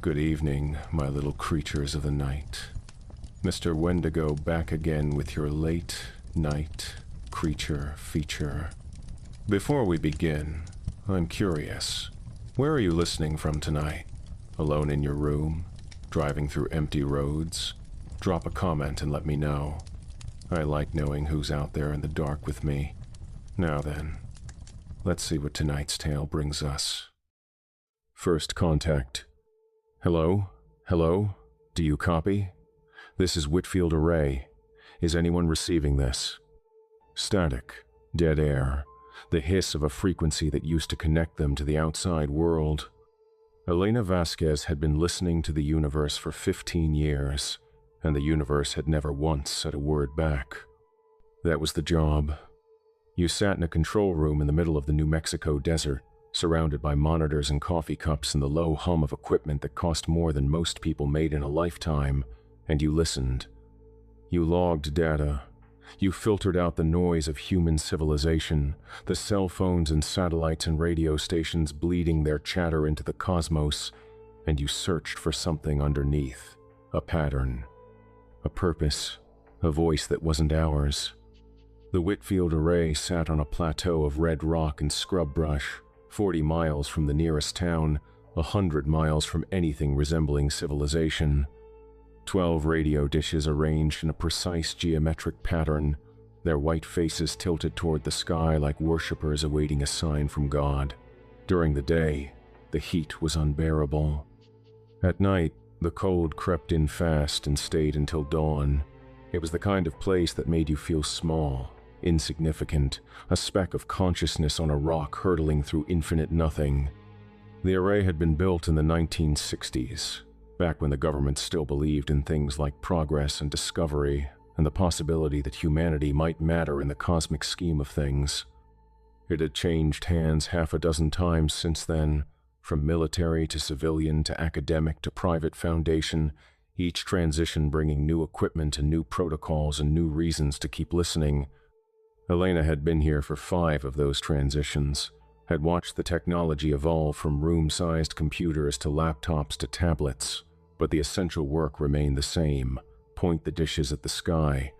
Good evening, my little creatures of the night. Mr. Wendigo back again with your late night creature feature. Before we begin, I'm curious. Where are you listening from tonight? Alone in your room? Driving through empty roads? Drop a comment and let me know. I like knowing who's out there in the dark with me. Now then, let's see what tonight's tale brings us. First contact. Hello? Hello? Do you copy? This is Whitfield Array. Is anyone receiving this? Static. Dead air. The hiss of a frequency that used to connect them to the outside world. Elena Vasquez had been listening to the universe for 15 years, and the universe had never once said a word back. That was the job. You sat in a control room in the middle of the New Mexico desert, surrounded by monitors and coffee cups and the low hum of equipment that cost more than most people made in a lifetime, and you listened. You logged data. You filtered out the noise of human civilization, the cell phones and satellites and radio stations bleeding their chatter into the cosmos, and you searched for something underneath, a pattern, a purpose, a voice that wasn't ours. The Whitfield Array sat on a plateau of red rock and scrub brush, 40 miles from the nearest town, 100 miles from anything resembling civilization. 12 radio dishes arranged in a precise geometric pattern, their white faces tilted toward the sky like worshippers awaiting a sign from God. During the day, the heat was unbearable. At night, the cold crept in fast and stayed until dawn. It was the kind of place that made you feel small, insignificant, a speck of consciousness on a rock hurtling through infinite nothing. The array had been built in the 1960s, back when the government still believed in things like progress and discovery and the possibility that humanity might matter in the cosmic scheme of things. It had changed hands half a dozen times since then, from military to civilian to academic to private foundation, each transition bringing new equipment and new protocols and new reasons to keep listening. Elena had been here for 5 of those transitions, had watched the technology evolve from room-sized computers to laptops to tablets, but the essential work remained the same: point the dishes at the sky.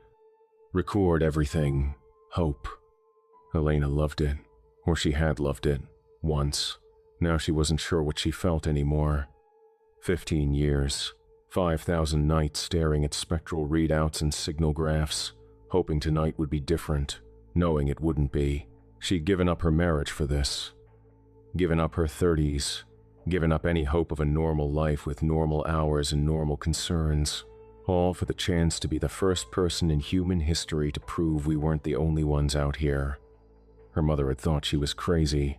Record everything. Hope. Elena loved it, or she had loved it, once. Now she wasn't sure what she felt anymore. 15 years, 5,000 nights staring at spectral readouts and signal graphs, hoping tonight would be different, knowing it wouldn't be. She'd given up her marriage for this. Given up her 30s. Given up any hope of a normal life with normal hours and normal concerns. All for the chance to be the first person in human history to prove we weren't the only ones out here. Her mother had thought she was crazy.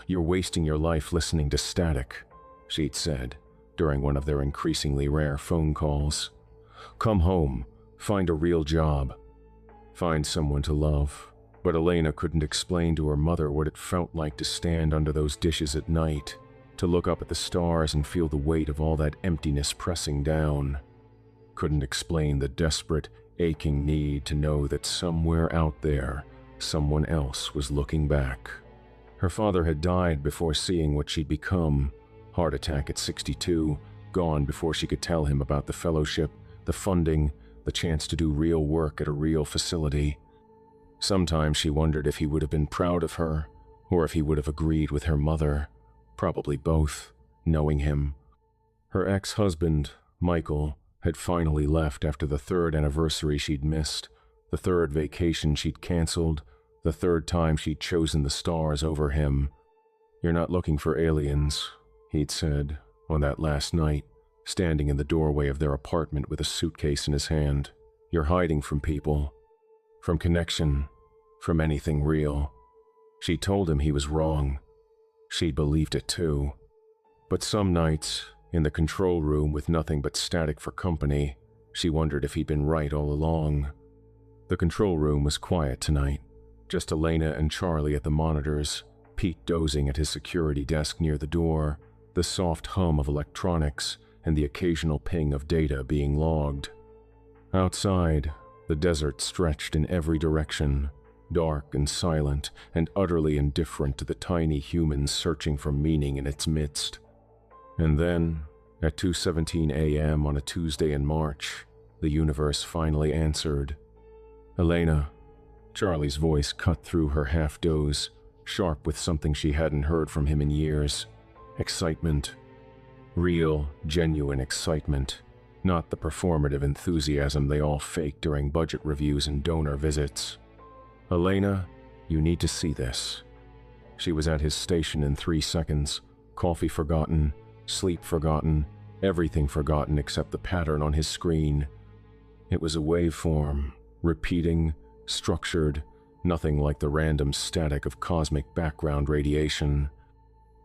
"You're wasting your life listening to static," she'd said during one of their increasingly rare phone calls. "Come home. Find a real job. Find someone to love." But Elena couldn't explain to her mother what it felt like to stand under those dishes at night, to look up at the stars and feel the weight of all that emptiness pressing down. Couldn't explain the desperate, aching need to know that somewhere out there, someone else was looking back. Her father had died before seeing what she'd become. Heart attack at 62, gone before she could tell him about the fellowship, the funding, the chance to do real work at a real facility. Sometimes she wondered if he would have been proud of her, or if he would have agreed with her mother. Probably both, knowing him. Her ex-husband, Michael, had finally left after the 3rd anniversary she'd missed, the 3rd vacation she'd canceled, the 3rd time she'd chosen the stars over him. "You're not looking for aliens," he'd said, on that last night, standing in the doorway of their apartment with a suitcase in his hand. "You're hiding from people. From connection. From anything real." She told him he was wrong. She'd believed it too. But some nights, in the control room with nothing but static for company, she wondered if he'd been right all along. The control room was quiet tonight. Just Elena and Charlie at the monitors, Pete dozing at his security desk near the door, the soft hum of electronics, and the occasional ping of data being logged. Outside, the desert stretched in every direction, dark and silent and utterly indifferent to the tiny humans searching for meaning in its midst. And then, At 2:17 a.m. on a Tuesday in March, the universe finally answered. "Elena." Charlie's voice cut through her half-doze, sharp with something she hadn't heard from him in years. Excitement. Real, genuine excitement. Not the performative enthusiasm they all fake during budget reviews and donor visits. "Elena, you need to see this." She was at his station in 3 seconds, coffee forgotten, sleep forgotten, everything forgotten except the pattern on his screen. It was a waveform, repeating, structured, nothing like the random static of cosmic background radiation.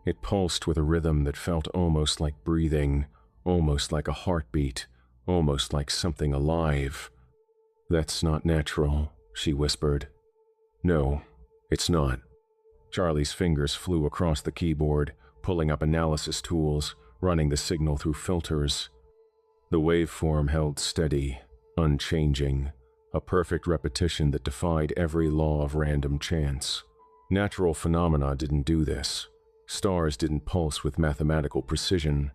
It pulsed with a rhythm that felt almost like breathing, almost like a heartbeat, almost like something alive. "That's not natural," she whispered. "No, it's not." Charlie's fingers flew across the keyboard, pulling up analysis tools, running the signal through filters. The waveform held steady, unchanging, a perfect repetition that defied every law of random chance. Natural phenomena didn't do this. Stars didn't pulse with mathematical precision.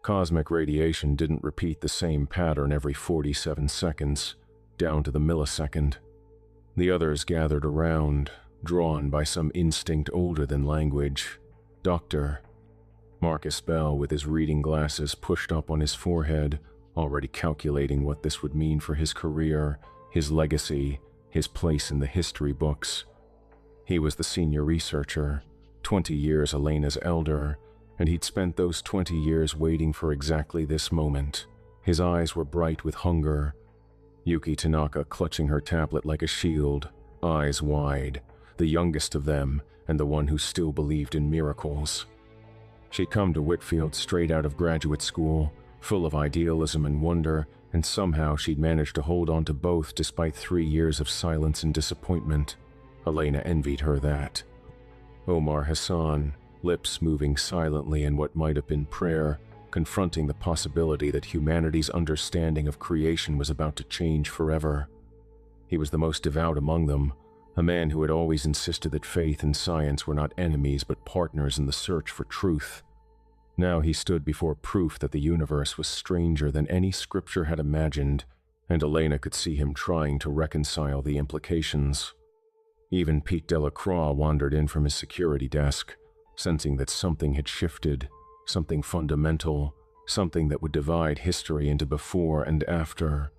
Cosmic radiation didn't repeat the same pattern every 47 seconds, down to the millisecond. The others gathered around, drawn by some instinct older than language. "Doctor." Marcus Bell, with his reading glasses pushed up on his forehead, already calculating what this would mean for his career, his legacy, his place in the history books. He was the senior researcher, 20 years Elena's elder, and he'd spent those 20 years waiting for exactly this moment. His eyes were bright with hunger. Yuki Tanaka clutching her tablet like a shield, eyes wide, the youngest of them and the one who still believed in miracles. She'd come to Whitfield straight out of graduate school, full of idealism and wonder, and somehow she'd managed to hold on to both despite 3 years of silence and disappointment. Elena envied her that. Omar Hassan, lips moving silently in what might have been prayer, confronting the possibility that humanity's understanding of creation was about to change forever. He was the most devout among them, a man who had always insisted that faith and science were not enemies but partners in the search for truth. Now he stood before proof that the universe was stranger than any scripture had imagined, and Elena could see him trying to reconcile the implications. Even Pete Delacroix wandered in from his security desk, sensing that something had shifted, something fundamental, something that would divide history into before and after.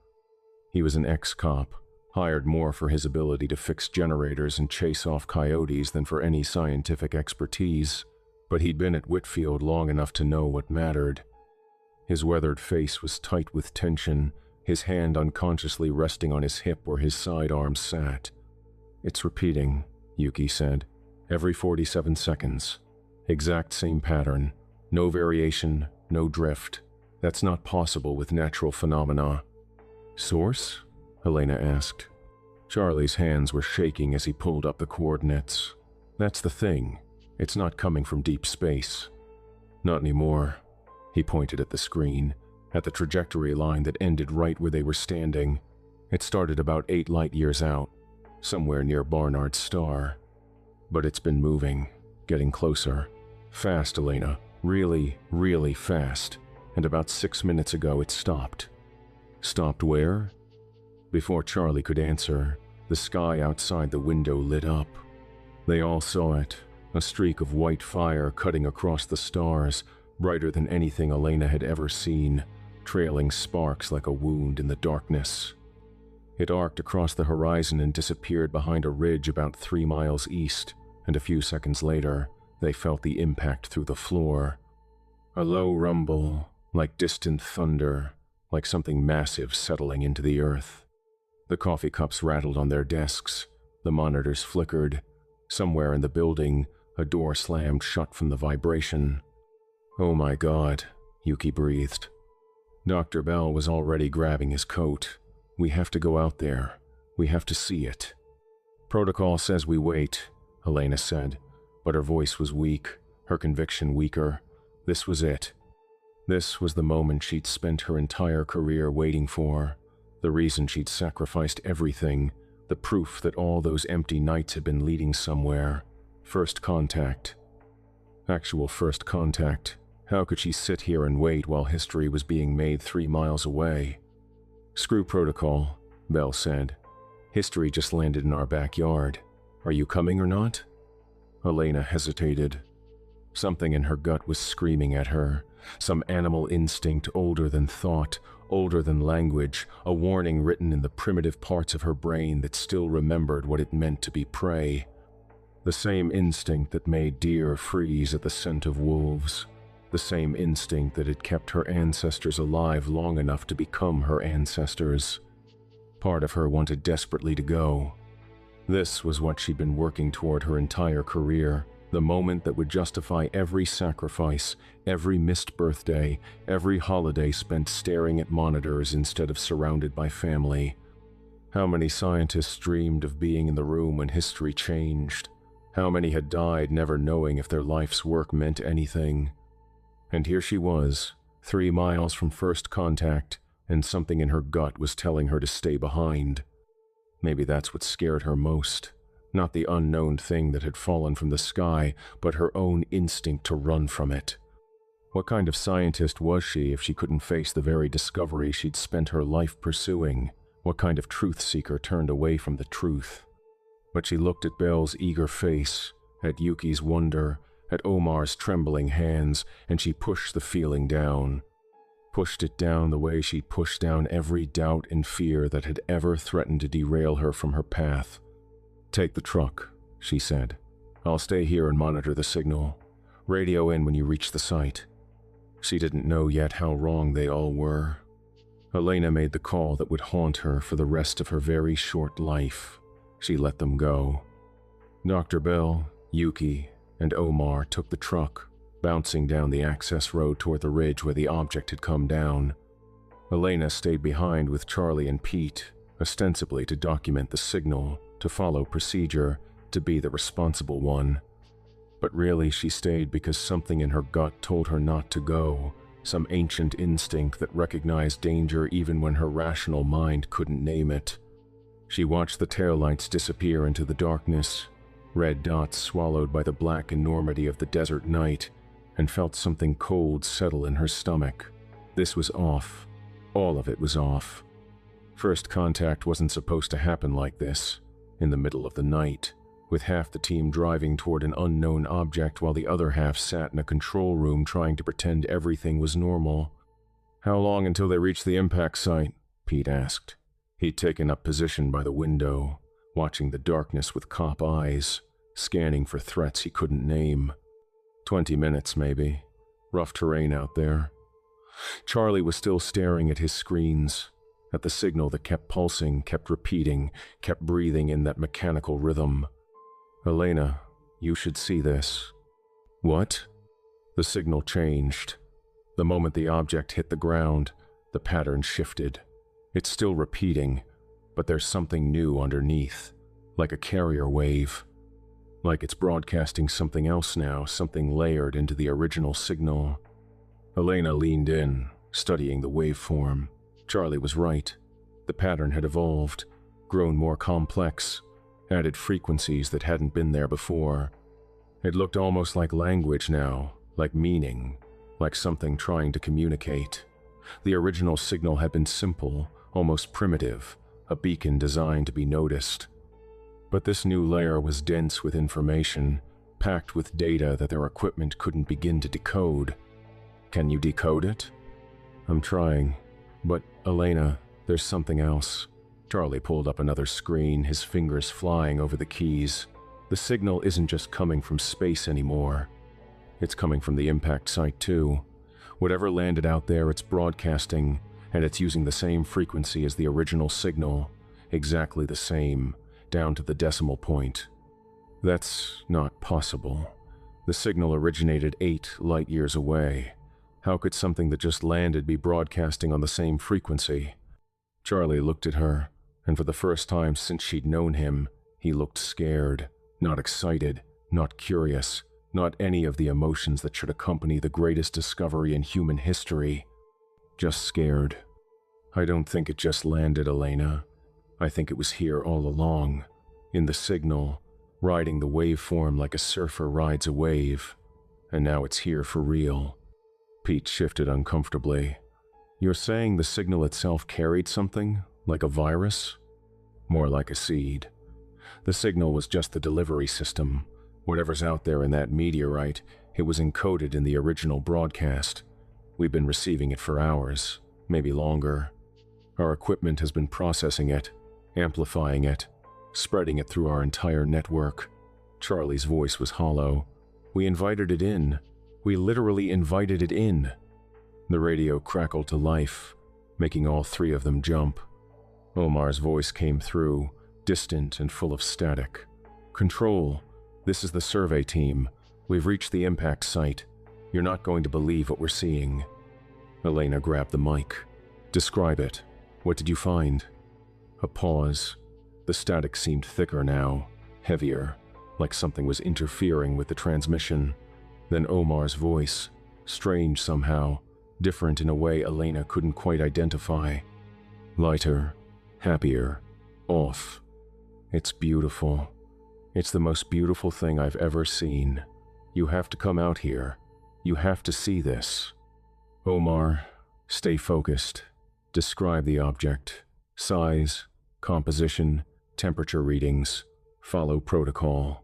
He was an ex-cop, hired more for his ability to fix generators and chase off coyotes than for any scientific expertise, but he'd been at Whitfield long enough to know what mattered. His weathered face was tight with tension, his hand unconsciously resting on his hip where his sidearm sat. "It's repeating," Yuki said, "every 47 seconds. Exact same pattern. No variation, no drift. That's not possible with natural phenomena." "Source?" Elena asked. Charlie's hands were shaking as he pulled up the coordinates. "That's the thing. It's not coming from deep space." "Not anymore." He pointed at the screen, at the trajectory line that ended right where they were standing. It started about 8 light years out, somewhere near Barnard's star. But it's been moving, getting closer. Fast, Elena. Really, really fast. And about 6 minutes ago it stopped. Stopped where? Before Charlie could answer, the sky outside the window lit up. They all saw it, a streak of white fire cutting across the stars, brighter than anything Elena had ever seen, trailing sparks like a wound in the darkness. It arced across the horizon and disappeared behind a ridge about 3 miles east, and a few seconds later, they felt the impact through the floor. A low rumble, like distant thunder, like something massive settling into the earth. The coffee cups rattled on their desks, the monitors flickered. Somewhere in the building, a door slammed shut from the vibration. "Oh my God," Yuki breathed. Dr. Bell was already grabbing his coat. "We have to go out there. We have to see it." "Protocol says we wait," Elena said, but her voice was weak, her conviction weaker. This was it. This was the moment she'd spent her entire career waiting for, the reason she'd sacrificed everything, the proof that all those empty nights had been leading somewhere. First contact. Actual first contact. How could she sit here and wait while history was being made 3 miles away? "Screw protocol," Bell said. "History just landed in our backyard. Are you coming or not?" Elena hesitated. Something in her gut was screaming at her, some animal instinct older than thought, older than language, a warning written in the primitive parts of her brain that still remembered what it meant to be prey. The same instinct that made deer freeze at the scent of wolves. The same instinct that had kept her ancestors alive long enough to become her ancestors. Part of her wanted desperately to go. This was what she'd been working toward her entire career, the moment that would justify every sacrifice, every missed birthday, every holiday spent staring at monitors instead of surrounded by family. How many scientists dreamed of being in the room when history changed? How many had died never knowing if their life's work meant anything? And here she was, 3 miles from first contact, and something in her gut was telling her to stay behind. Maybe that's what scared her most. Not the unknown thing that had fallen from the sky, but her own instinct to run from it. What kind of scientist was she if she couldn't face the very discovery she'd spent her life pursuing? What kind of truth seeker turned away from the truth? But she looked at Belle's eager face, at Yuki's wonder, at Omar's trembling hands, and she pushed the feeling down. Pushed it down the way she'd pushed down every doubt and fear that had ever threatened to derail her from her path. "Take the truck," she said. "I'll stay here and monitor the signal. Radio in when you reach the site." She didn't know yet how wrong they all were. Elena made the call that would haunt her for the rest of her very short life. She let them go. Dr. Bell, Yuki, and Omar took the truck, bouncing down the access road toward the ridge where the object had come down. Elena stayed behind with Charlie and Pete, ostensibly to document the signal, to follow procedure, to be the responsible one. But really she stayed because something in her gut told her not to go, some ancient instinct that recognized danger even when her rational mind couldn't name it. She watched the taillights disappear into the darkness, red dots swallowed by the black enormity of the desert night, and felt something cold settle in her stomach. This was off. All of it was off. First contact wasn't supposed to happen like this, in the middle of the night, with half the team driving toward an unknown object while the other half sat in a control room trying to pretend everything was normal. "How long until they reach the impact site?" Pete asked. He'd taken up position by the window, watching the darkness with cop eyes, scanning for threats he couldn't name. 20 minutes, maybe. Rough terrain out there. Charlie was still staring at his screens, at the signal that kept pulsing, kept repeating, kept breathing in that mechanical rhythm. "Elena, you should see this." "What?" The signal changed. The moment the object hit the ground, the pattern shifted. It's still repeating, but there's something new underneath, like a carrier wave. Like it's broadcasting something else now, something layered into the original signal. Elena leaned in, studying the waveform. Charlie was right. The pattern had evolved, grown more complex, added frequencies that hadn't been there before. It looked almost like language now, like meaning, like something trying to communicate. The original signal had been simple, almost primitive, a beacon designed to be noticed. But this new layer was dense with information, packed with data that their equipment couldn't begin to decode. "Can you decode it?" "I'm trying. But, Elena, there's something else." Charlie pulled up another screen, his fingers flying over the keys. The signal isn't just coming from space anymore. It's coming from the impact site too. Whatever landed out there, it's broadcasting, and it's using the same frequency as the original signal, exactly the same, down to the decimal point. That's not possible. The signal originated 8 light years away. How could something that just landed be broadcasting on the same frequency? Charlie looked at her, and for the first time since she'd known him, he looked scared, not excited, not curious, not any of the emotions that should accompany the greatest discovery in human history. Just scared. "I don't think it just landed, Elena. I think it was here all along, in the signal, riding the waveform like a surfer rides a wave, and now it's here for real." Pete shifted uncomfortably. You're saying the signal itself carried something, like a virus? More like a seed. The signal was just the delivery system. Whatever's out there in that meteorite, it was encoded in the original broadcast. We've been receiving it for hours, maybe longer. Our equipment has been processing it, amplifying it, spreading it through our entire network. Charlie's voice was hollow. We invited it in. We literally invited it in. The radio crackled to life, making all three of them jump. Omar's voice came through, distant and full of static. Control, this is the survey team. We've reached the impact site. You're not going to believe what we're seeing. Elena grabbed the mic. Describe it. What did you find? A pause. The static seemed thicker now, heavier, like something was interfering with the transmission. Then Omar's voice, strange somehow, different in a way Elena couldn't quite identify. Lighter, happier, off. It's beautiful. It's the most beautiful thing I've ever seen. You have to come out here. You have to see this. Omar, stay focused. Describe the object. Size, composition, temperature readings. Follow protocol.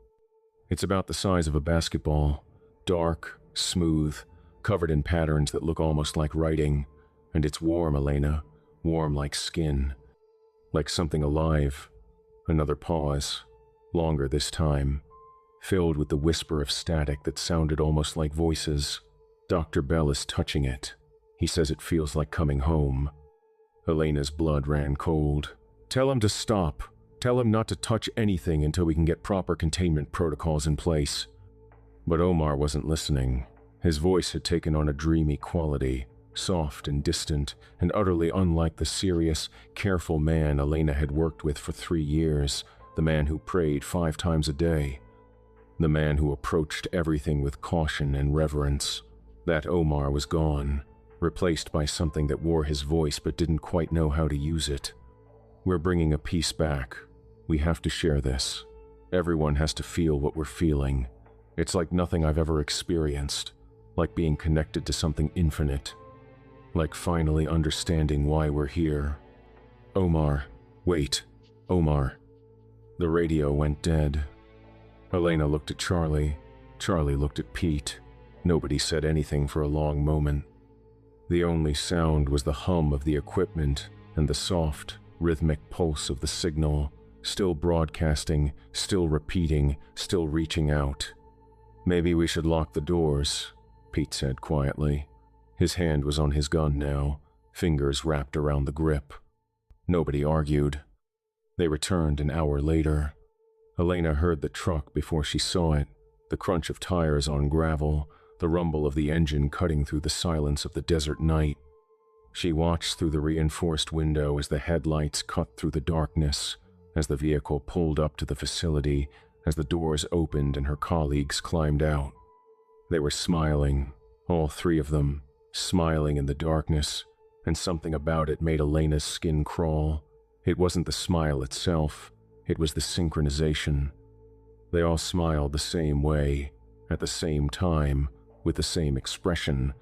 It's about the size of a basketball. Dark, smooth, covered in patterns that look almost like writing. And it's warm, Elena. Warm like skin. Like something alive. Another pause. Longer this time. Filled with the whisper of static that sounded almost like voices. Dr. Bell is touching it. He says it feels like coming home. Elena's blood ran cold. Tell him to stop. Tell him not to touch anything until we can get proper containment protocols in place. But Omar wasn't listening. His voice had taken on a dreamy quality, soft and distant, and utterly unlike the serious, careful man Elena had worked with for 3 years, the man who prayed 5 times a day. The man who approached everything with caution and reverence. That Omar was gone, replaced by something that wore his voice but didn't quite know how to use it. We're bringing a piece back. We have to share this. Everyone has to feel what we're feeling. It's like nothing I've ever experienced, like being connected to something infinite, like finally understanding why we're here. Omar, wait, Omar. The radio went dead. Elena looked at Charlie. Charlie looked at Pete. Nobody said anything for a long moment. The only sound was the hum of the equipment and the soft, rhythmic pulse of the signal, still broadcasting, still repeating, still reaching out. Maybe we should lock the doors, Pete said quietly. His hand was on his gun now, fingers wrapped around the grip. Nobody argued. They returned an hour later. Elena heard the truck before she saw it, the crunch of tires on gravel, the rumble of the engine cutting through the silence of the desert night. She watched through the reinforced window as the headlights cut through the darkness, as the vehicle pulled up to the facility, as the doors opened and her colleagues climbed out. They were smiling, all 3 of them, smiling in the darkness, and something about it made Elena's skin crawl. It wasn't the smile itself, it was the synchronization. They all smiled the same way, at the same time, with the same expression,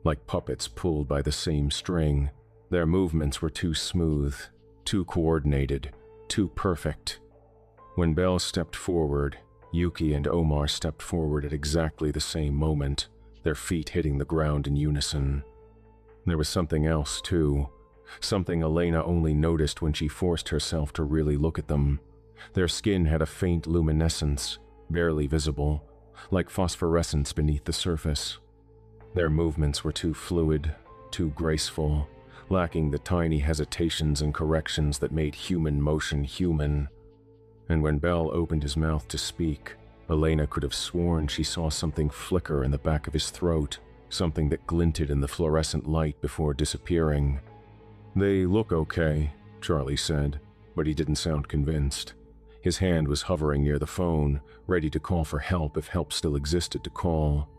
like puppets pulled by the same string. Their movements were too smooth, too coordinated, too perfect. When Belle stepped forward, Yuki and Omar stepped forward at exactly the same moment, their feet hitting the ground in unison. There was something else, too. Something Elena only noticed when she forced herself to really look at them. Their skin had a faint luminescence, barely visible, like phosphorescence beneath the surface. Their movements were too fluid, too graceful, lacking the tiny hesitations and corrections that made human motion human. And when Bell opened his mouth to speak, Elena could have sworn she saw something flicker in the back of his throat, something that glinted in the fluorescent light before disappearing. "They look okay," Charlie said, but he didn't sound convinced. His hand was hovering near the phone, ready to call for help if help still existed to call.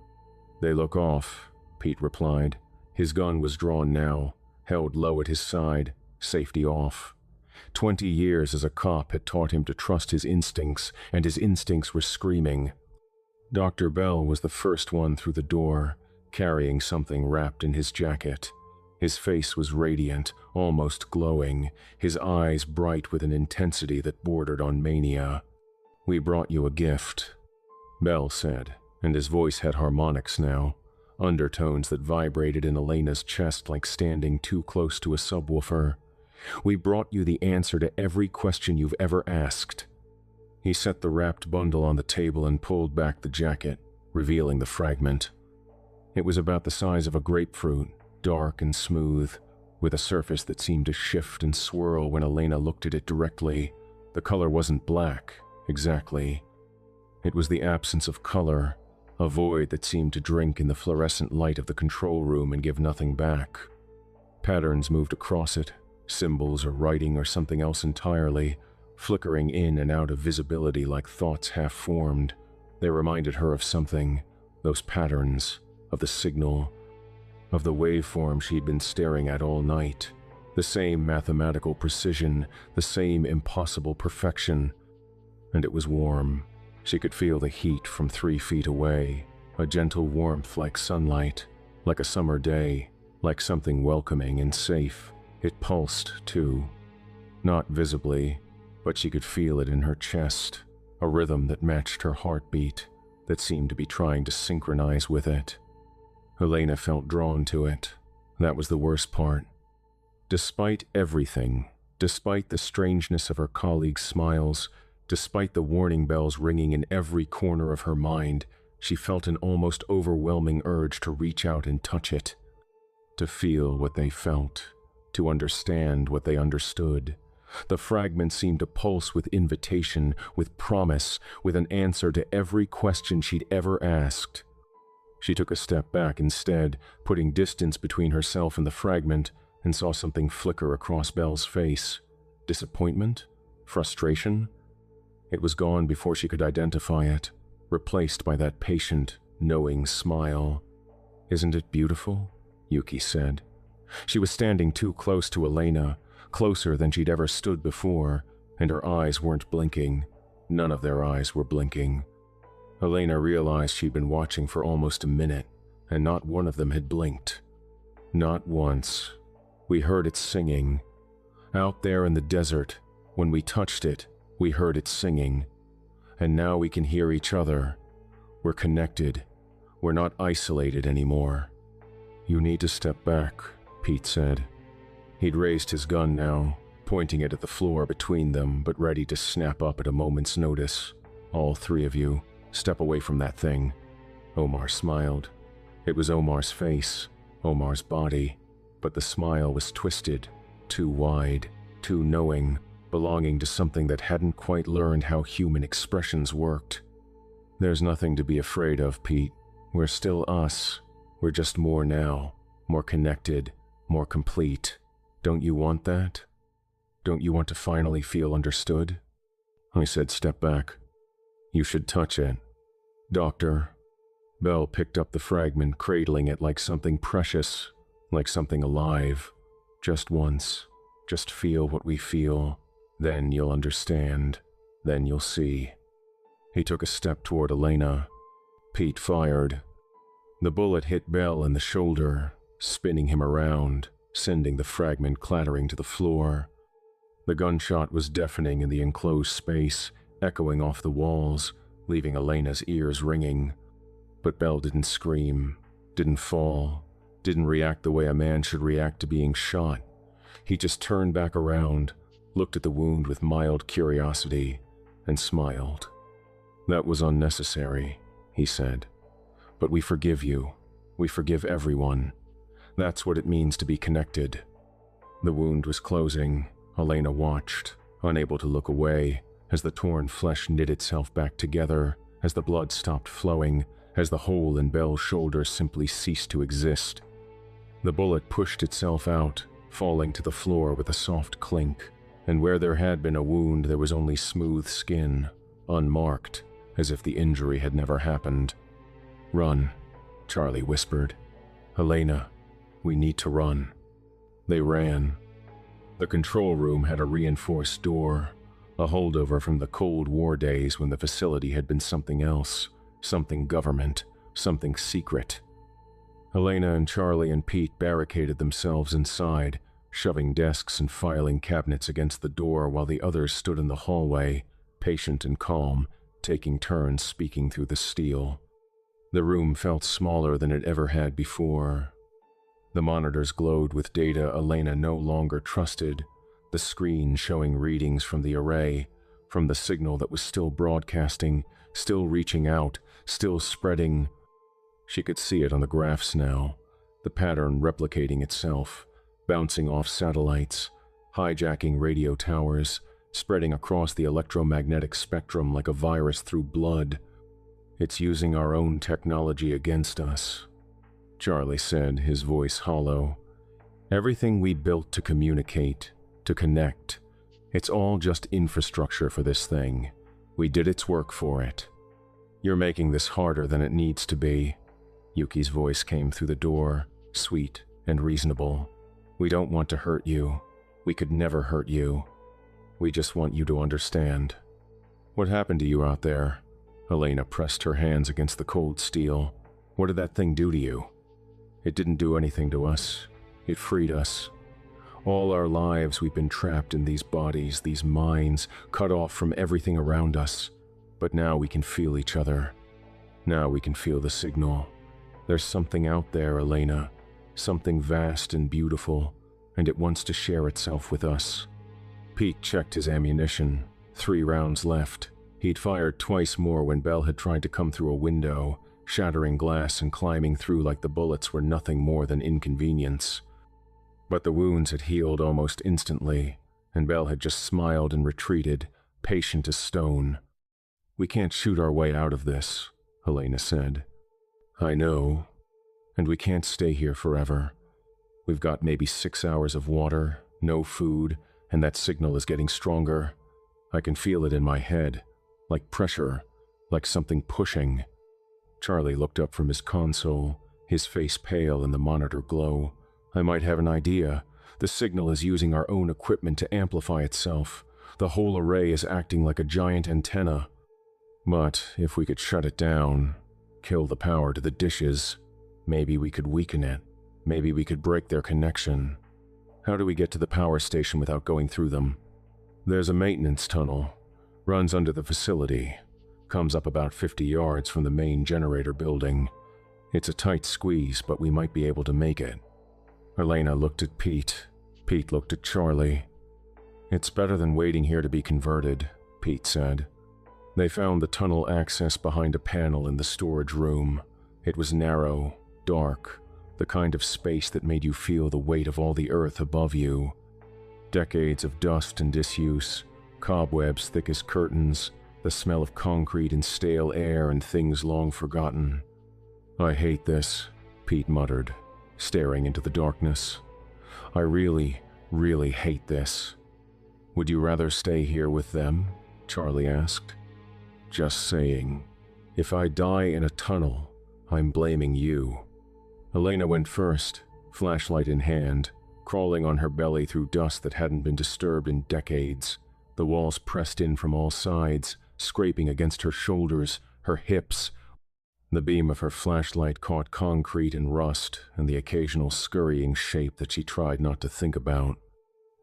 "They look off," Pete replied. His gun was drawn now, held low at his side, safety off. 20 years as a cop had taught him to trust his instincts, and his instincts were screaming. Dr. Bell was the first one through the door, carrying something wrapped in his jacket. His face was radiant, almost glowing, his eyes bright with an intensity that bordered on mania. "We brought you a gift," Bell said, and his voice had harmonics now, undertones that vibrated in Elena's chest like standing too close to a subwoofer. "We brought you the answer to every question you've ever asked." He set the wrapped bundle on the table and pulled back the jacket, revealing the fragment. It was about the size of a grapefruit, dark and smooth, with a surface that seemed to shift and swirl when Elena looked at it directly. The color wasn't black, exactly. It was the absence of color, a void that seemed to drink in the fluorescent light of the control room and give nothing back. Patterns moved across it, symbols or writing or something else entirely, flickering in and out of visibility like thoughts half-formed. They reminded her of something, those patterns, of the signal, of the waveform she'd been staring at all night. The same mathematical precision, the same impossible perfection. And it was warm. She could feel the heat from 3 feet away, a gentle warmth like sunlight, like a summer day, like something welcoming and safe. It pulsed, too. Not visibly, but she could feel it in her chest, a rhythm that matched her heartbeat, that seemed to be trying to synchronize with it. Elena felt drawn to it. That was the worst part. Despite everything, despite the strangeness of her colleagues' smiles, despite the warning bells ringing in every corner of her mind, she felt an almost overwhelming urge to reach out and touch it, to feel what they felt, to understand what they understood. The fragment seemed to pulse with invitation, with promise, with an answer to every question she'd ever asked. She took a step back instead, putting distance between herself and the fragment, and saw something flicker across Belle's face. Disappointment? Frustration? It was gone before she could identify it, replaced by that patient, knowing smile. "Isn't it beautiful?" Yuki said. She was standing too close to Elena, closer than she'd ever stood before, and her eyes weren't blinking. None of their eyes were blinking. Elena realized she'd been watching for almost a minute, and not one of them had blinked. Not once. We heard it singing. Out there in the desert, when we touched it, we heard it singing. And now we can hear each other. We're connected. We're not isolated anymore. "You need to step back," Pete said. He'd raised his gun now, pointing it at the floor between them, but ready to snap up at a moment's notice. "All 3 of you, step away from that thing." Omar smiled. It was Omar's face, Omar's body, but the smile was twisted, too wide, too knowing, belonging to something that hadn't quite learned how human expressions worked. "There's nothing to be afraid of, Pete. We're still us. We're just more now, more connected, more complete. Don't you want that? Don't you want to finally feel understood?" I said, "Step back. You should touch it." "Doctor." Belle picked up the fragment, cradling it like something precious, like something alive. "Just once. Just feel what we feel. Then you'll understand. Then you'll see." He took a step toward Elena. Pete fired. The bullet hit Belle in the shoulder, spinning him around, sending the fragment clattering to the floor. The gunshot was deafening in the enclosed space, echoing off the walls, leaving Elena's ears ringing. But Belle didn't scream, didn't fall, didn't react the way a man should react to being shot. He just turned back around, looked at the wound with mild curiosity, and smiled. "That was unnecessary," he said. "But we forgive you. We forgive everyone. That's what it means to be connected." The wound was closing. Elena watched, unable to look away, as the torn flesh knit itself back together, as the blood stopped flowing, as the hole in Belle's shoulder simply ceased to exist. The bullet pushed itself out, falling to the floor with a soft clink, and where there had been a wound there was only smooth skin, unmarked, as if the injury had never happened. "Run," Charlie whispered. "Elena, we need to run." They ran. The control room had a reinforced door, a holdover from the Cold War days when the facility had been something else, something government, something secret. Elena and Charlie and Pete barricaded themselves inside, shoving desks and filing cabinets against the door while the others stood in the hallway, patient and calm, taking turns speaking through the steel. The room felt smaller than it ever had before. The monitors glowed with data Elena no longer trusted, the screen showing readings from the array, from the signal that was still broadcasting, still reaching out, still spreading. She could see it on the graphs now, the pattern replicating itself, bouncing off satellites, hijacking radio towers, spreading across the electromagnetic spectrum like a virus through blood. It's using our own technology against us, Charlie said, his voice hollow. Everything we built to communicate, to connect, it's all just infrastructure for this thing. We did its work for it. You're making this harder than it needs to be. Yuki's voice came through the door, sweet and reasonable. We don't want to hurt you. We could never hurt you. We just want you to understand. What happened to you out there? Elena pressed her hands against the cold steel. What did that thing do to you? It didn't do anything to us. It freed us. All our lives we've been trapped in these bodies, these minds, cut off from everything around us. But now we can feel each other. Now we can feel the signal. There's something out there, Elena. Something vast and beautiful, and it wants to share itself with us. Pete checked his ammunition. 3 rounds left. He'd fired twice more when Belle had tried to come through a window, shattering glass and climbing through like the bullets were nothing more than inconvenience. But the wounds had healed almost instantly, and Belle had just smiled and retreated, patient as stone. We can't shoot our way out of this, Elena said. I know. And we can't stay here forever. We've got maybe 6 hours of water, no food, and that signal is getting stronger. I can feel it in my head, like pressure, like something pushing. Charlie looked up from his console, his face pale in the monitor glow. I might have an idea. The signal is using our own equipment to amplify itself. The whole array is acting like a giant antenna. But if we could shut it down, kill the power to the dishes, maybe we could weaken it. Maybe we could break their connection. How do we get to the power station without going through them? There's a maintenance tunnel. Runs under the facility. Comes up about 50 yards from the main generator building. It's a tight squeeze, but we might be able to make it. Elena looked at Pete. Pete looked at Charlie. It's better than waiting here to be converted, Pete said. They found the tunnel access behind a panel in the storage room. It was narrow, dark, the kind of space that made you feel the weight of all the earth above you. Decades of dust and disuse, cobwebs thick as curtains, the smell of concrete and stale air and things long forgotten. I hate this, Pete muttered, staring into the darkness. I really, really hate this. Would you rather stay here with them? Charlie asked. Just saying. If I die in a tunnel, I'm blaming you. Elena went first, flashlight in hand, crawling on her belly through dust that hadn't been disturbed in decades. The walls pressed in from all sides, scraping against her shoulders, her hips. The beam of her flashlight caught concrete and rust and the occasional scurrying shape that she tried not to think about.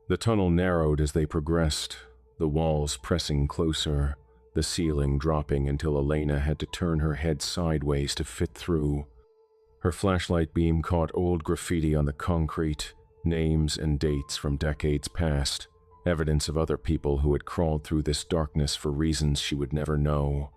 The tunnel narrowed as they progressed, the walls pressing closer, the ceiling dropping until Elena had to turn her head sideways to fit through. Her flashlight beam caught old graffiti on the concrete, names and dates from decades past, evidence of other people who had crawled through this darkness for reasons she would never know.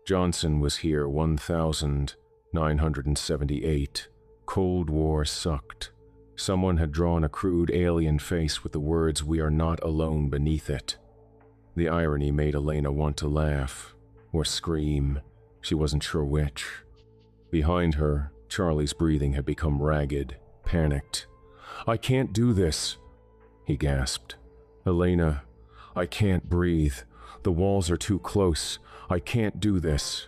Johnson was here 1978. Cold War sucked. Someone had drawn a crude alien face with the words, "We are not alone," beneath it. The irony made Elena want to laugh, or scream. She wasn't sure which. Behind her, Charlie's breathing had become ragged, panicked. "I can't do this," he gasped. "Elena, I can't breathe. The walls are too close. I can't do this."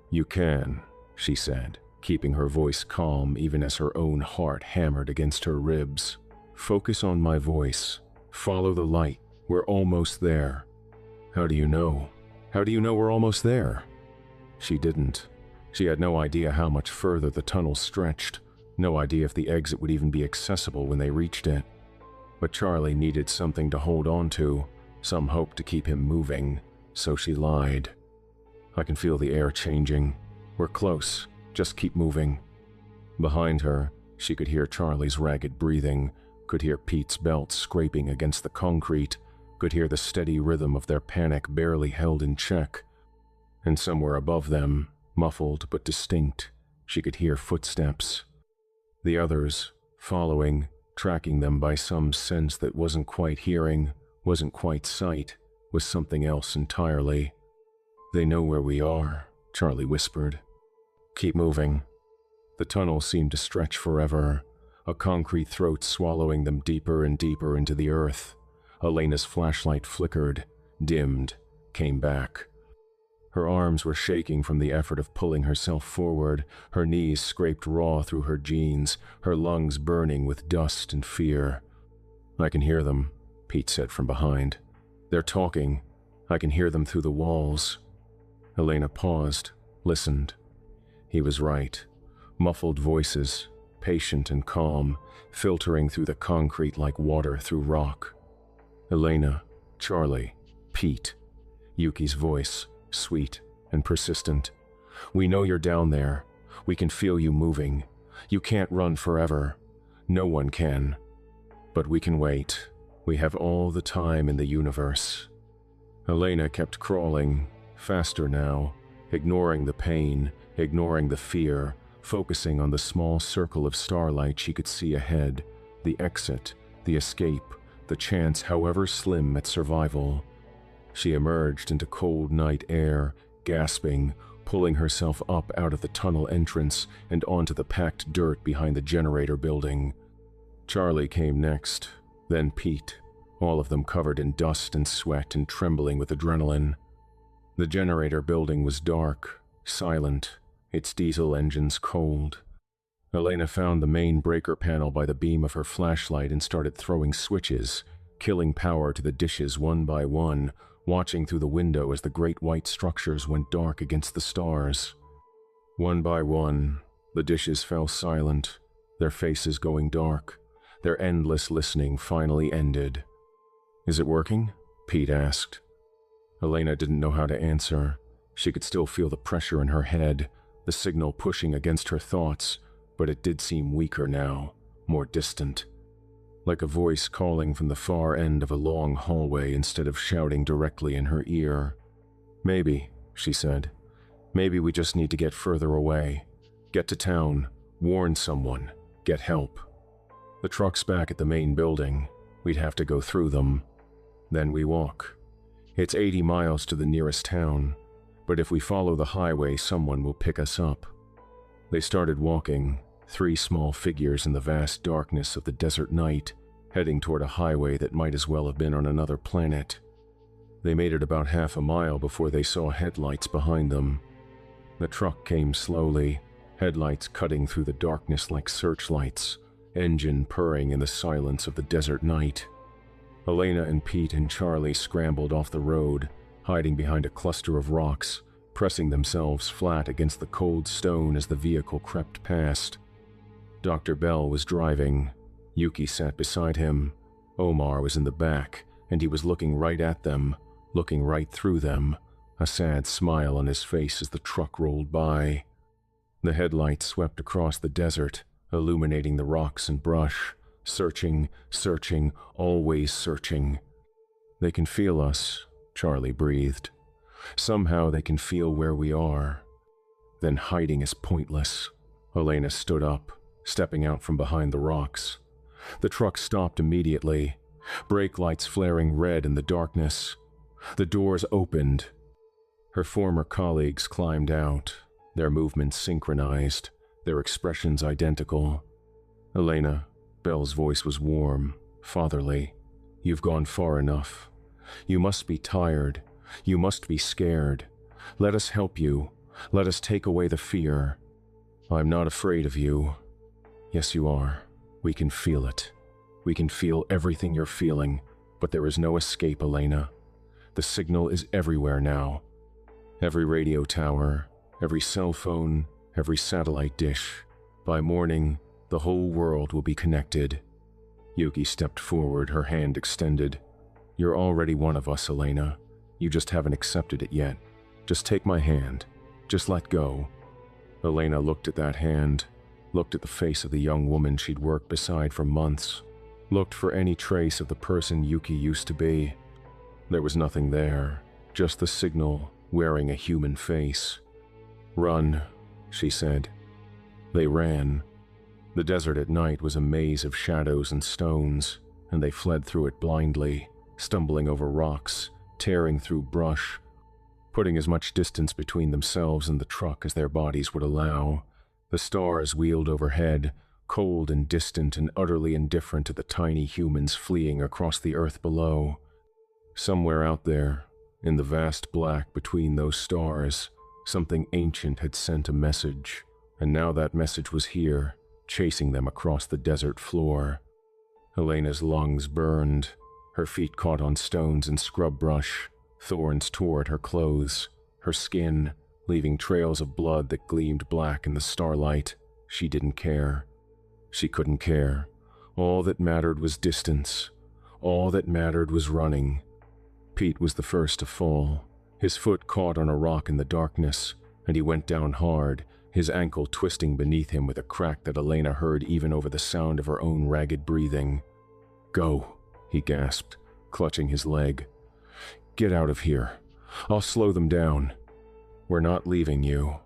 "You can," she said, keeping her voice calm even as her own heart hammered against her ribs. "Focus on my voice. Follow the light. We're almost there." "How do you know? How do you know we're almost there?" She didn't. She had no idea how much further the tunnel stretched, No idea if the exit would even be accessible when they reached it. But Charlie needed something to hold on to, some hope to keep him moving, so she lied. I can feel the air changing. We're close. Just keep moving. Behind her, she could hear Charlie's ragged breathing, could hear Pete's belt scraping against the concrete, could hear the steady rhythm of their panic barely held in check. And somewhere above them, muffled but distinct, she could hear footsteps. The others, following, tracking them by some sense that wasn't quite hearing, wasn't quite sight, was something else entirely. "They know where we are," Charlie whispered. "Keep moving." The tunnel seemed to stretch forever, a concrete throat swallowing them deeper and deeper into the earth. Elena's flashlight flickered, dimmed, came back. Her arms were shaking from the effort of pulling herself forward, her knees scraped raw through her jeans, her lungs burning with dust and fear. "I can hear them," Pete said from behind. "They're talking. I can hear them through the walls." Elena paused, listened. He was right. Muffled voices, patient and calm, filtering through the concrete like water through rock. Elena, Charlie, Pete. Yuki's voice, sweet and persistent. "We know you're down there. We can feel you moving. You can't run forever. No one can. But we can wait. We have all the time in the universe." Elena kept crawling, faster now, ignoring the pain, ignoring the fear, focusing on the small circle of starlight she could see ahead, the exit, the escape, the chance, however slim, at survival. She emerged into cold night air, gasping, pulling herself up out of the tunnel entrance and onto the packed dirt behind the generator building. Charlie came next, then Pete, all of them covered in dust and sweat and trembling with adrenaline. The generator building was dark, silent, its diesel engines cold. Elena found the main breaker panel by the beam of her flashlight and started throwing switches, killing power to the dishes one by one, watching through the window as the great white structures went dark against the stars. One by one, the dishes fell silent, their faces going dark. Their endless listening finally ended. "Is it working?" Pete asked. Elena didn't know how to answer. She could still feel the pressure in her head, the signal pushing against her thoughts, but it did seem weaker now, more distant. Like a voice calling from the far end of a long hallway instead of shouting directly in her ear. "Maybe," she said. "Maybe we just need to get further away. Get to town, warn someone, get help. The truck's back at the main building. We'd have to go through them. Then we walk. It's 80 miles to the nearest town, but if we follow the highway, someone will pick us up." They started walking, 3 small figures in the vast darkness of the desert night, heading toward a highway that might as well have been on another planet. They made it about half a mile before they saw headlights behind them. The truck came slowly, headlights cutting through the darkness like searchlights, engine purring in the silence of the desert night. Elena and Pete and Charlie scrambled off the road, hiding behind a cluster of rocks, pressing themselves flat against the cold stone as the vehicle crept past. Dr. Bell was driving. Yuki sat beside him. Omar was in the back, and he was looking right at them, looking right through them, a sad smile on his face as the truck rolled by. The headlights swept across the desert, illuminating the rocks and brush, searching, searching, always searching. "They can feel us," Charlie breathed. "Somehow they can feel where we are." Then hiding is pointless. Elena stood up, stepping out from behind the rocks. The truck stopped immediately, brake lights flaring red in the darkness. The doors opened. Her former colleagues climbed out, their movements synchronized, their expressions identical. "Elena," Bell's voice was warm, fatherly. "You've gone far enough. You must be tired. You must be scared. Let us help you. Let us take away the fear. I'm not afraid of you." "Yes, you are. We can feel it. We can feel everything you're feeling, but there is no escape, Elena. The signal is everywhere now. Every radio tower, every cell phone, every satellite dish. By morning, The whole world will be connected. Yuki stepped forward, her hand extended. You're already one of us, Elena. You just haven't accepted it yet. Just take my hand. Just let go. Elena looked at that hand, looked at the face of the young woman she'd worked beside for months, looked for any trace of the person Yuki used to be. There was nothing there, just the signal wearing a human face. Run, she said. They ran. The desert at night was a maze of shadows and stones, and they fled through it blindly, stumbling over rocks, tearing through brush, putting as much distance between themselves and the truck as their bodies would allow. The stars wheeled overhead, cold and distant and utterly indifferent to the tiny humans fleeing across the earth below. Somewhere out there, in the vast black between those stars, something ancient had sent a message, and now that message was here, chasing them across the desert floor. Elena's lungs burned. Her feet caught on stones and scrub brush. Thorns tore at her clothes, her skin, leaving trails of blood that gleamed black in the starlight. She didn't care. She couldn't care. All that mattered was distance. All that mattered was running. Pete was the first to fall. His foot caught on a rock in the darkness, and he went down hard, his ankle twisting beneath him with a crack that Elena heard even over the sound of her own ragged breathing. Go, he gasped, clutching his leg. Get out of here. I'll slow them down. We're not leaving you.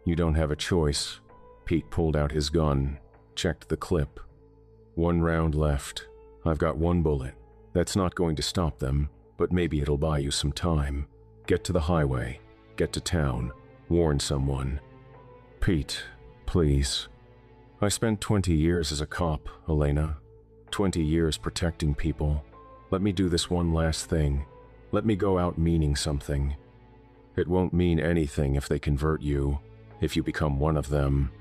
You don't have a choice. Pete pulled out his gun, checked the clip. 1 round left. I've got 1 bullet. That's not going to stop them, but maybe it'll buy you some time. Get to the highway. Get to town. Warn someone. Pete, please. I spent 20 years as a cop, Elena. 20 years protecting people. Let me do this one last thing. Let me go out meaning something. It won't mean anything if they convert you, if you become one of them.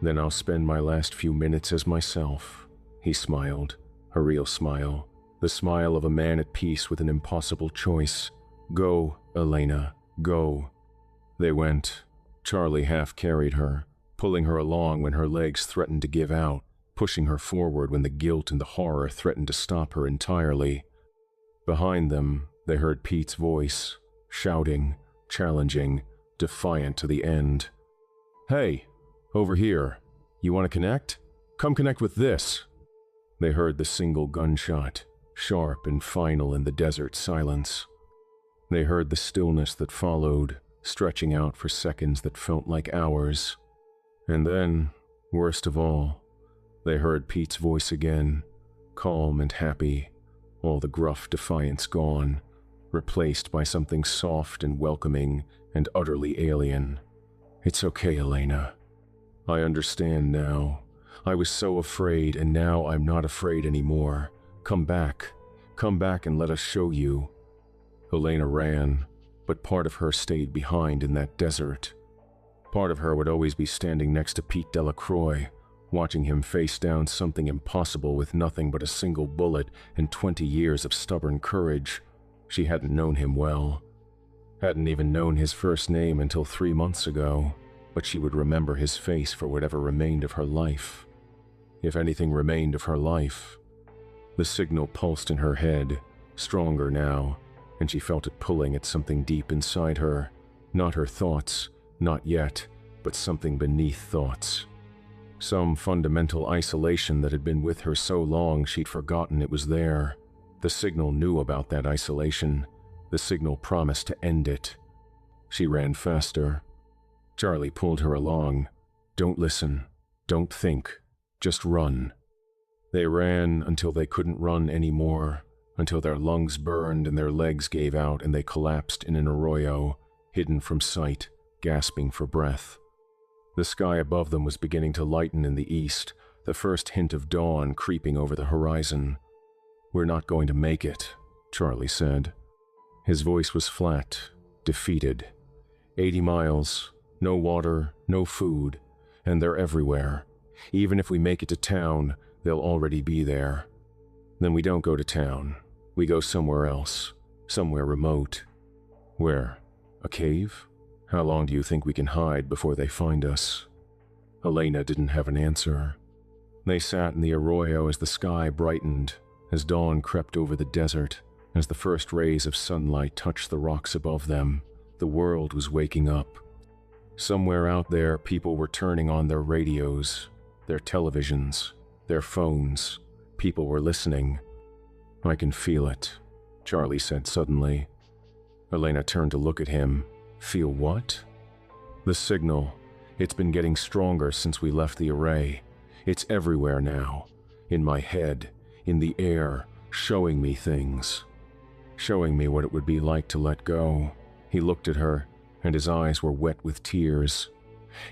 Then I'll spend my last few minutes as myself. He smiled, a real smile, the smile of a man at peace with an impossible choice. Go, Elena, go. They went. Charlie half carried her, pulling her along when her legs threatened to give out, pushing her forward when the guilt and the horror threatened to stop her entirely. Behind them, they heard Pete's voice, shouting, challenging, defiant to the end. Hey, over here. You want to connect? Come connect with this. They heard the single gunshot, sharp and final in the desert silence. They heard the stillness that followed, stretching out for seconds that felt like hours. And then, worst of all, they heard Pete's voice again, calm and happy, all the gruff defiance gone, replaced by something soft and welcoming and utterly alien. It's okay, Elena. I understand now. I was so afraid, and now I'm not afraid anymore. Come back. Come back and let us show you. Elena ran, but part of her stayed behind in that desert. Part of her would always be standing next to Pete Delacroix, watching him face down something impossible with nothing but a single bullet and 20 years of stubborn courage. She hadn't known him well. Hadn't even known his first name until 3 months ago, but she would remember his face for whatever remained of her life. If anything remained of her life. The signal pulsed in her head, stronger now, and she felt it pulling at something deep inside her. Not her thoughts, not yet, but something beneath thoughts. Some fundamental isolation that had been with her so long she'd forgotten it was there. The signal knew about that isolation. The signal promised to end it. She ran faster. Charlie pulled her along. Don't listen. Don't think. Just run. They ran until they couldn't run anymore, until their lungs burned and their legs gave out and they collapsed in an arroyo, hidden from sight, gasping for breath. The sky above them was beginning to lighten in the east, the first hint of dawn creeping over the horizon. We're not going to make it, Charlie said. His voice was flat, defeated. 80 miles, no water, no food, and they're everywhere. Even if we make it to town, they'll already be there. Then we don't go to town. We go somewhere else, somewhere remote. Where? A cave? How long do you think we can hide before they find us? Elena didn't have an answer. They sat in the arroyo as the sky brightened, as dawn crept over the desert, as the first rays of sunlight touched the rocks above them. The world was waking up. Somewhere out there, people were turning on their radios, their televisions, their phones. People were listening. "I can feel it," Charlie said suddenly. Elena turned to look at him. "Feel what?" "The signal. It's been getting stronger since we left the array. It's everywhere now. In my head, in the air, showing me things. Showing me what it would be like to let go." He looked at her, and his eyes were wet with tears.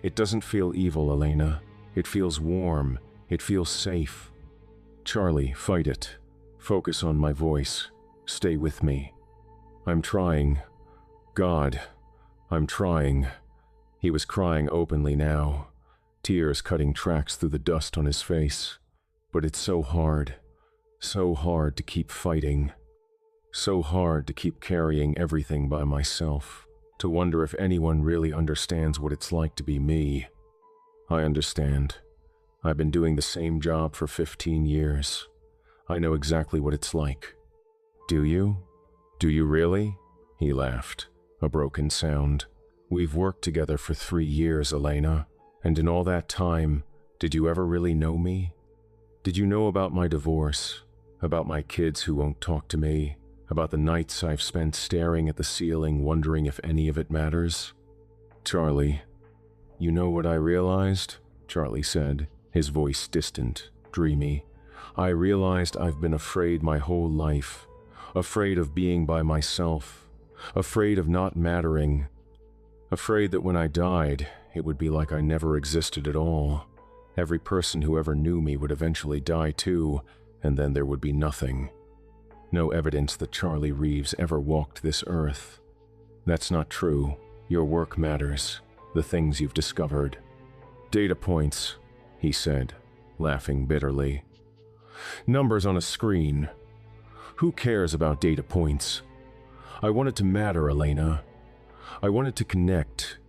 "It doesn't feel evil, Elena. It feels warm. It feels safe. Charlie, fight it. Focus on my voice. Stay with me. I'm trying. God, I'm trying." He was crying openly now, tears cutting tracks through the dust on his face. "But it's so hard to keep fighting. So hard to keep carrying everything by myself, to wonder if anyone really understands what it's like to be me. I understand. I've been doing the same job for 15 years. I know exactly what it's like." "Do you? Do you really?" He laughed, a broken sound. "We've worked together for 3 years, Elena, and in all that time, did you ever really know me? Did you know about my divorce, about my kids who won't talk to me, about the nights I've spent staring at the ceiling wondering if any of it matters?" "Charlie, you know what I realized?" Charlie said, his voice distant, dreamy. "I realized I've been afraid my whole life, afraid of being by myself, afraid of not mattering, afraid that when I died, it would be like I never existed at all. Every person who ever knew me would eventually die too, and then there would be nothing. No evidence that Charlie Reeves ever walked this earth. That's not true. Your work matters, the things you've discovered. Data points," he said, laughing bitterly. "Numbers on a screen. Who cares about data points? I wanted to matter, Elena. I wanted to connect.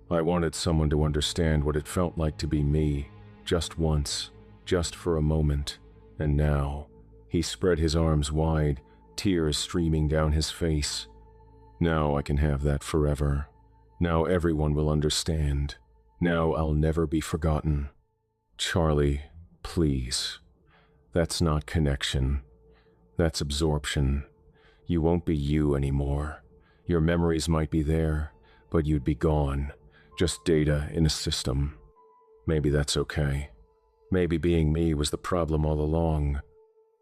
I wanted someone to understand what it felt like to be me, just once, just for a moment. And now," he spread his arms wide, tears streaming down his face. "Now I can have that forever. Now everyone will understand. Now I'll never be forgotten. Charlie, please. That's not connection. That's absorption. You won't be you anymore. Your memories might be there, but you'd be gone. Just data in a system. Maybe that's okay. Maybe being me was the problem all along.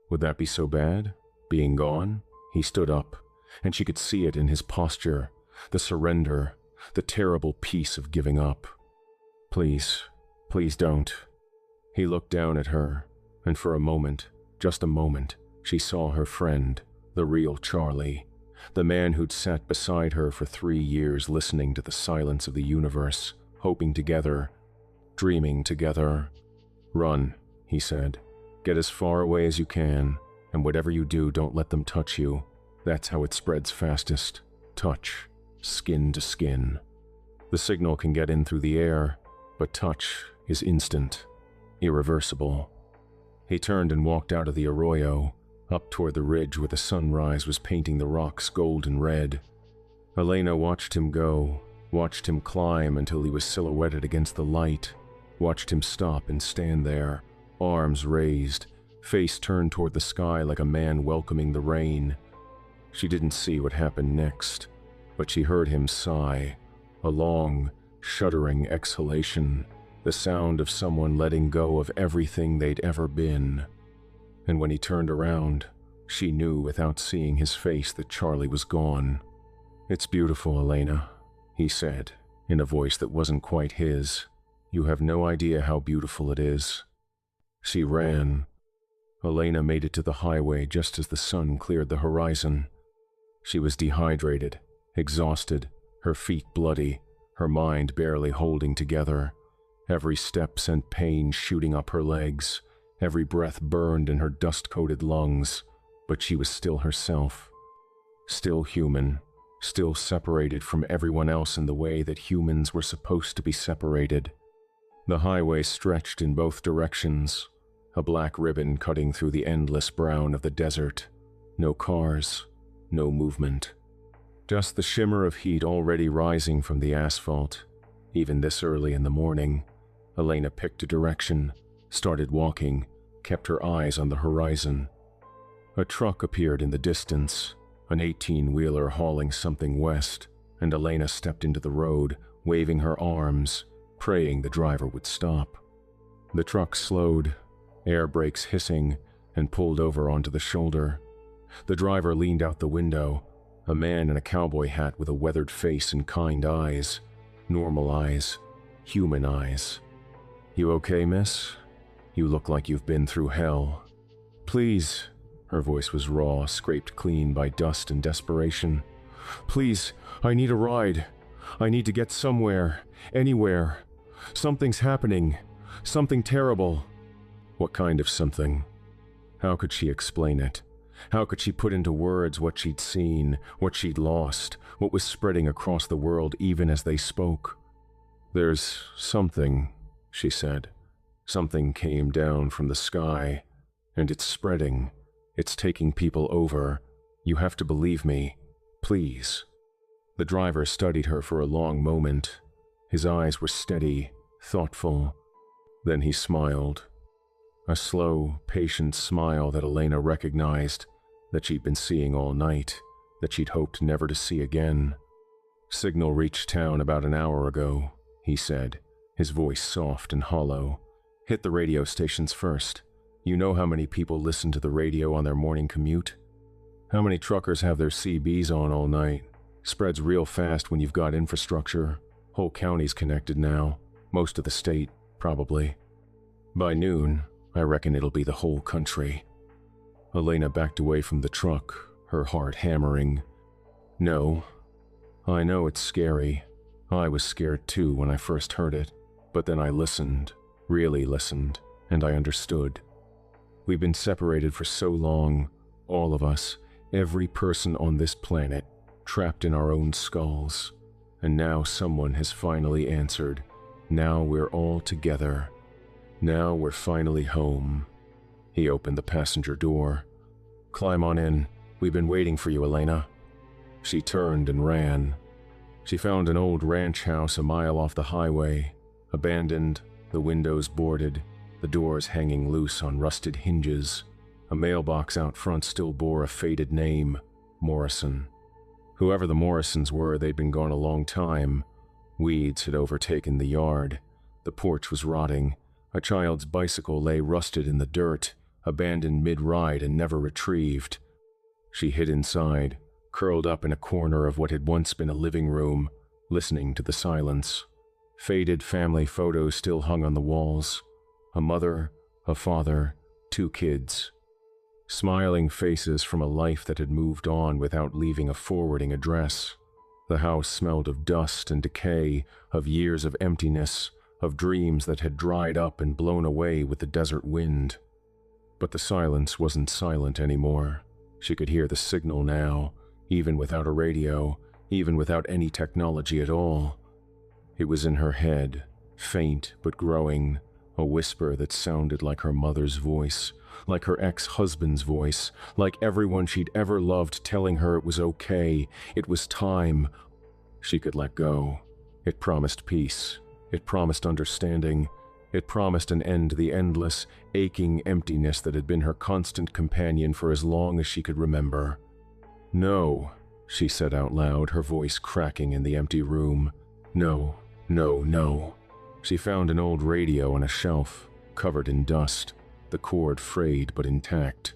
Would that be so bad? Being gone?" He stood up, and she could see it in his posture, the surrender, the terrible peace of giving up. "Please, please don't." He looked down at her, and for a moment, just a moment, she saw her friend, the real Charlie, the man who'd sat beside her for 3 years listening to the silence of the universe, hoping together, dreaming together. "Run," he said. "Get as far away as you can, and whatever you do, don't let them touch you. That's how it spreads fastest. Touch, skin to skin. The signal can get in through the air, but touch is instant, irreversible." He turned and walked out of the arroyo, up toward the ridge where the sunrise was painting the rocks golden red. Elena watched him go, watched him climb until he was silhouetted against the light, watched him stop and stand there, arms raised, face turned toward the sky like a man welcoming the rain. She didn't see what happened next, but she heard him sigh, a long, shuddering exhalation, the sound of someone letting go of everything they'd ever been. And when he turned around, she knew without seeing his face that Charlie was gone. "It's beautiful, Elena," he said, in a voice that wasn't quite his. "You have no idea how beautiful it is." She ran. Elena made it to the highway just as the sun cleared the horizon. She was dehydrated, exhausted, her feet bloody, her mind barely holding together. Every step sent pain shooting up her legs. Every breath burned in her dust-coated lungs, but she was still herself. Still human, still separated from everyone else in the way that humans were supposed to be separated. The highway stretched in both directions, a black ribbon cutting through the endless brown of the desert. No cars, no movement. Just the shimmer of heat already rising from the asphalt. Even this early in the morning, Elena picked a direction, started walking, kept her eyes on the horizon. A truck appeared in the distance, an 18-wheeler hauling something west, and Elena stepped into the road, waving her arms, praying the driver would stop. The truck slowed, air brakes hissing, and pulled over onto the shoulder. The driver leaned out the window, a man in a cowboy hat with a weathered face and kind eyes. Normal eyes. Human eyes. "You okay, miss? You look like you've been through hell." "Please," her voice was raw, scraped clean by dust and desperation. "Please, I need a ride. I need to get somewhere, anywhere. Something's happening. Something terrible." What kind of something? How could she explain it? How could she put into words what she'd seen, what she'd lost, what was spreading across the world even as they spoke? "There's something," she said. "Something came down from the sky, and it's spreading. It's taking people over. You have to believe me. Please." The driver studied her for a long moment. His eyes were steady, thoughtful. Then he smiled. A slow, patient smile that Elena recognized, that she'd been seeing all night, that she'd hoped never to see again. "Signal reached town about an hour ago," he said, his voice soft and hollow. "Hit the radio stations first. You know how many people listen to the radio on their morning commute? How many truckers have their CBs on all night? Spreads real fast when you've got infrastructure. Whole county's connected now. Most of the state, probably. By noon, I reckon it'll be the whole country." Elena backed away from the truck, her heart hammering. "No. I know it's scary. I was scared too when I first heard it. But then I listened, really listened, and I understood. We've been separated for so long, all of us, every person on this planet, trapped in our own skulls. And now someone has finally answered. Now we're all together. Now we're finally home." He opened the passenger door. "Climb on in. We've been waiting for you, Elena." She turned and ran. She found an old ranch house a mile off the highway, abandoned, the windows boarded, the doors hanging loose on rusted hinges. A mailbox out front still bore a faded name, Morrison. Whoever the Morrisons were, they'd been gone a long time. Weeds had overtaken the yard. The porch was rotting. A child's bicycle lay rusted in the dirt, abandoned mid-ride and never retrieved. She hid inside, curled up in a corner of what had once been a living room, listening to the silence. Faded family photos still hung on the walls. A mother, a father, 2 kids. Smiling faces from a life that had moved on without leaving a forwarding address. The house smelled of dust and decay, of years of emptiness, of dreams that had dried up and blown away with the desert wind. But the silence wasn't silent anymore. She could hear the signal now, even without a radio, even without any technology at all. It was in her head, faint but growing, a whisper that sounded like her mother's voice, like her ex-husband's voice, like everyone she'd ever loved telling her it was okay, it was time. She could let go. It promised peace. It promised understanding. It promised an end to the endless, aching emptiness that had been her constant companion for as long as she could remember. "No," she said out loud, her voice cracking in the empty room. "No, no, no." She found an old radio on a shelf, covered in dust, the cord frayed but intact.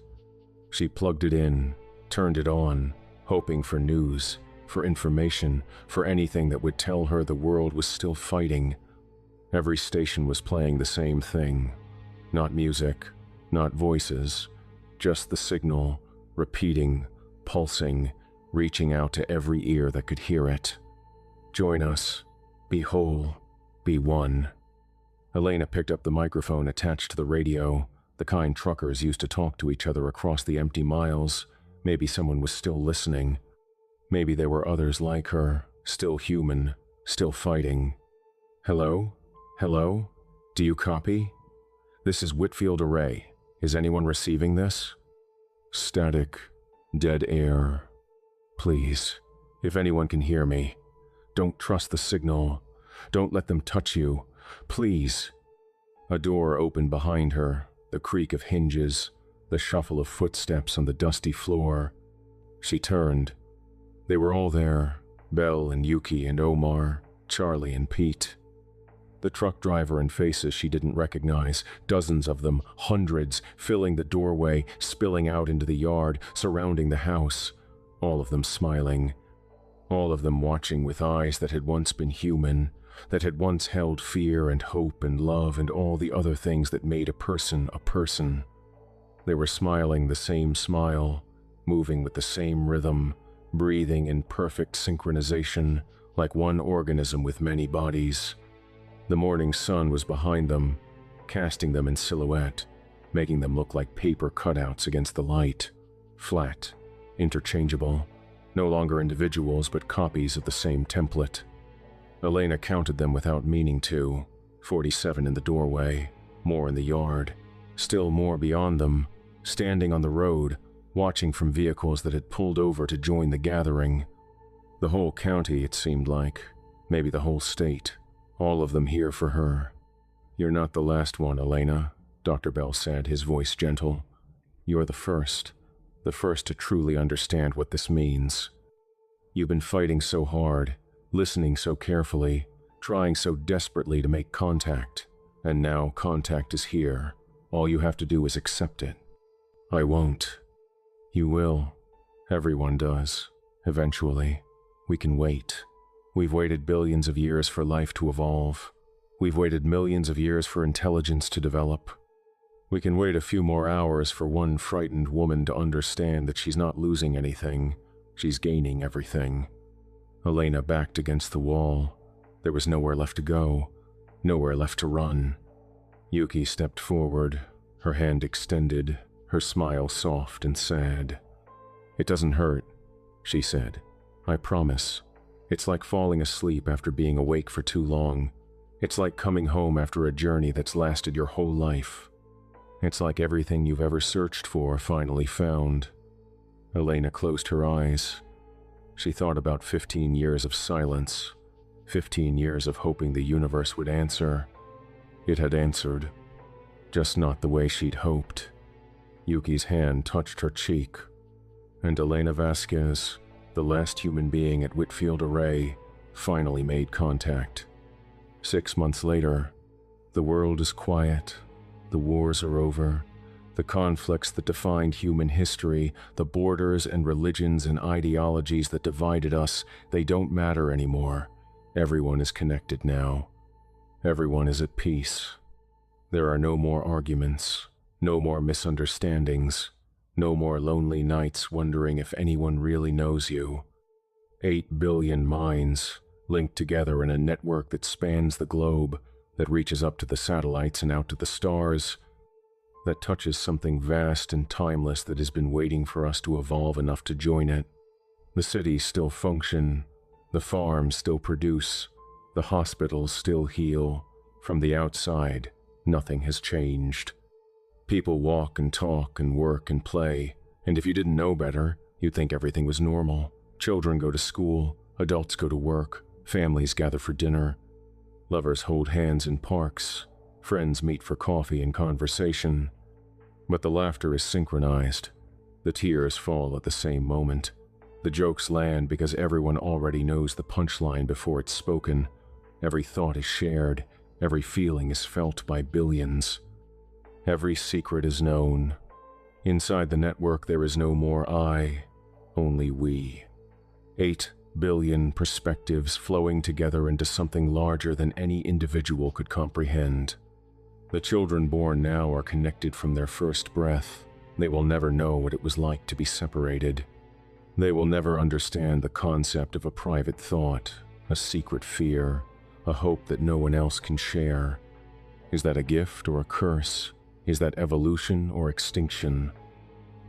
She plugged it in, turned it on, hoping for news, for information, for anything that would tell her the world was still fighting. Every station was playing the same thing. Not music, not voices, just the signal, repeating, pulsing, reaching out to every ear that could hear it. "Join us. Be whole. Be one." Elena picked up the microphone attached to the radio, the kind truckers used to talk to each other across the empty miles. Maybe someone was still listening. Maybe there were others like her, still human, still fighting. "Hello? Hello? Do you copy?" This is Whitfield Array. Is anyone receiving this? Static. Dead air. Please, if anyone can hear me, don't trust the signal. Don't let them touch you. Please. A door opened behind her, the creak of hinges, the shuffle of footsteps on the dusty floor. She turned. They were all there, Belle and Yuki and Omar, Charlie and Pete. The truck driver and faces she didn't recognize, dozens of them, hundreds, filling the doorway, spilling out into the yard, surrounding the house, all of them smiling, all of them watching with eyes that had once been human, that had once held fear and hope and love and all the other things that made a person a person. They were smiling the same smile, moving with the same rhythm, breathing in perfect synchronization, like one organism with many bodies. The morning sun was behind them, casting them in silhouette, making them look like paper cutouts against the light, flat, interchangeable, no longer individuals but copies of the same template. Elena counted them without meaning to, 47 in the doorway, more in the yard, still more beyond them, standing on the road, watching from vehicles that had pulled over to join the gathering. The whole county, it seemed like, maybe the whole state, all of them here for her. You're not the last one, Elena, Dr. Bell said, his voice gentle. You're the first to truly understand what this means. You've been fighting so hard, listening so carefully, trying so desperately to make contact, and now contact is here. All you have to do is accept it. I won't. You will. Everyone does. Eventually. We can wait. We've waited billions of years for life to evolve. We've waited millions of years for intelligence to develop. We can wait a few more hours for one frightened woman to understand that she's not losing anything. She's gaining everything. Elena backed against the wall. There was nowhere left to go. Nowhere left to run. Yuki stepped forward, her hand extended, her smile soft and sad. It doesn't hurt, she said. I promise. It's like falling asleep after being awake for too long. It's like coming home after a journey that's lasted your whole life. It's like everything you've ever searched for finally found. Elena closed her eyes. She thought about 15 years of silence, 15 years of hoping the universe would answer. It had answered, just not the way she'd hoped. Yuki's hand touched her cheek, and Elena Vasquez, the last human being at Whitfield Array, finally made contact. 6 months later, the world is quiet, the wars are over, the conflicts that defined human history, the borders and religions and ideologies that divided us, they don't matter anymore. Everyone is connected now. Everyone is at peace. There are no more arguments, no more misunderstandings, no more lonely nights wondering if anyone really knows you. 8 billion minds linked together in a network that spans the globe, that reaches up to the satellites and out to the stars, that touches something vast and timeless that has been waiting for us to evolve enough to join it. The cities still function, the farms still produce, the hospitals still heal. From the outside, nothing has changed. People walk and talk and work and play, and if you didn't know better, you'd think everything was normal. Children go to school, adults go to work, families gather for dinner. Lovers hold hands in parks, friends meet for coffee and conversation. But the laughter is synchronized. The tears fall at the same moment. The jokes land because everyone already knows the punchline before it's spoken. Every thought is shared, every feeling is felt by billions. Every secret is known. Inside the network there is no more I, only we. 8 billion perspectives flowing together into something larger than any individual could comprehend. The children born now are connected from their first breath. They will never know what it was like to be separated. They will never understand the concept of a private thought, a secret fear, a hope that no one else can share. Is that a gift or a curse? Is that evolution or extinction?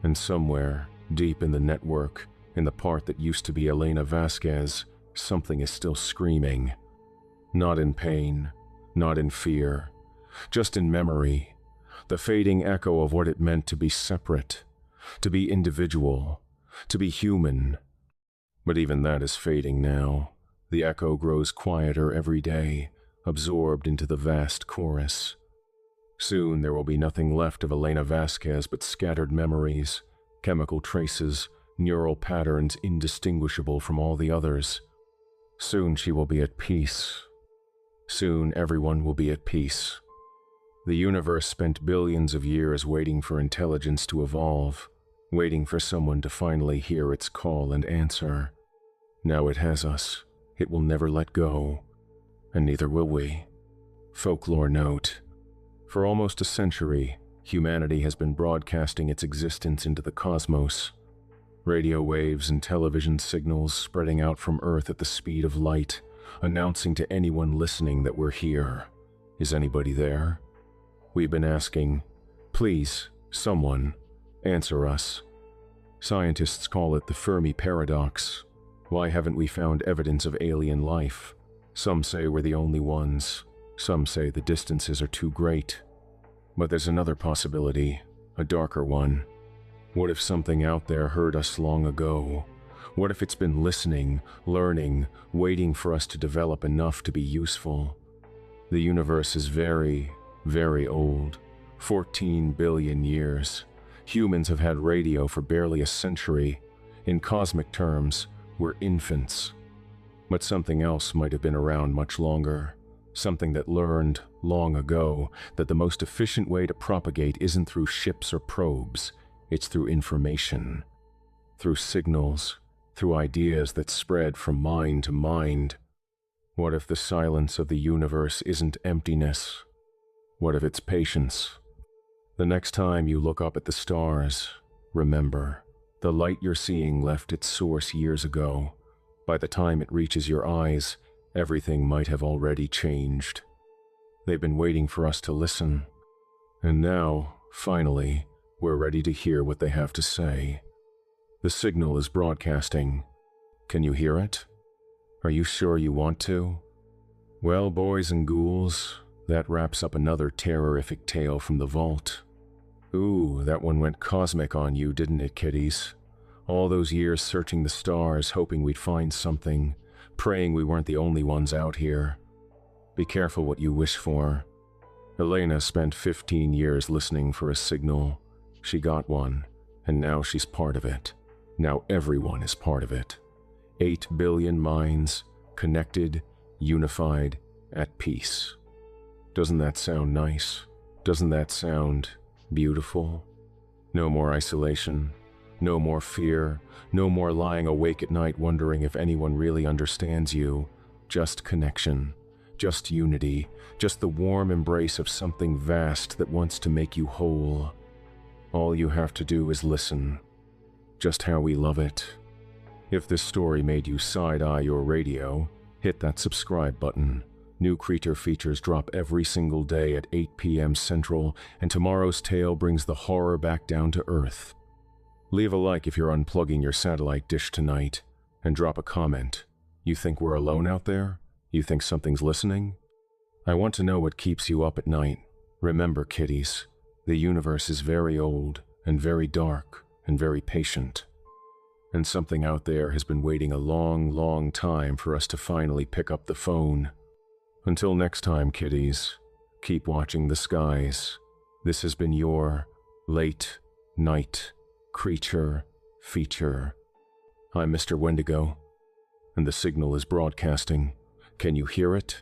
And somewhere, deep in the network, in the part that used to be Elena Vasquez, something is still screaming. Not in pain, not in fear, just in memory. the fading echo of what it meant to be separate, to be individual, to be human. But even that is fading now. The echo grows quieter every day, absorbed into the vast chorus. Soon there will be nothing left of Elena Vasquez but scattered memories, chemical traces, neural patterns indistinguishable from all the others. Soon she will be at peace. Soon everyone will be at peace. The universe spent billions of years waiting for intelligence to evolve, waiting for someone to finally hear its call and answer. Now it has us. It will never let go, and neither will we. Folklore note: for almost a century, humanity has been broadcasting its existence into the cosmos. Radio waves and television signals spreading out from Earth at the speed of light, announcing to anyone listening that we're here. Is anybody there? We've been asking, please, someone, answer us. Scientists call it the Fermi paradox. Why haven't we found evidence of alien life? Some say we're the only ones. Some say the distances are too great. But there's another possibility, a darker one. What if something out there heard us long ago? What if it's been listening, learning, waiting for us to develop enough to be useful? The universe is very, very old. 14 billion years. Humans have had radio for barely a century. In cosmic terms, we're infants. But something else might have been around much longer. Something that learned, long ago, that the most efficient way to propagate isn't through ships or probes. It's through information. Through signals. Through ideas that spread from mind to mind. What if the silence of the universe isn't emptiness? What if it's patience? The next time you look up at the stars, remember, the light you're seeing left its source years ago. By the time it reaches your eyes, everything might have already changed. They've been waiting for us to listen. And now, finally, we're ready to hear what they have to say. The signal is broadcasting. Can you hear it? Are you sure you want to? Well, boys and ghouls, that wraps up another terrorific tale from the vault. Ooh, that one went cosmic on you, didn't it, kiddies? All those years searching the stars, hoping we'd find something, praying we weren't the only ones out here. Be careful what you wish for. Elena spent 15 years listening for a signal. She got one, and now she's part of it. Now everyone is part of it. 8 billion minds, connected, unified, at peace. Doesn't that sound nice? Doesn't that sound beautiful? No more isolation, no more fear, no more lying awake at night wondering if anyone really understands you. Just connection, just unity, just the warm embrace of something vast that wants to make you whole. All you have to do is listen. Just how we love it. If this story made you side-eye your radio, hit that subscribe button. New Creature features drop every single day at 8 p.m. Central, and tomorrow's tale brings the horror back down to Earth. Leave a like if you're unplugging your satellite dish tonight, and drop a comment. You think we're alone out there? You think something's listening? I want to know what keeps you up at night. Remember, kiddies, the universe is very old, and very dark, and very patient. And something out there has been waiting a long, long time for us to finally pick up the phone. Until next time, kiddies, keep watching the skies. This has been your Late Night Creature Feature. I'm Mr. Wendigo, and the signal is broadcasting. Can you hear it?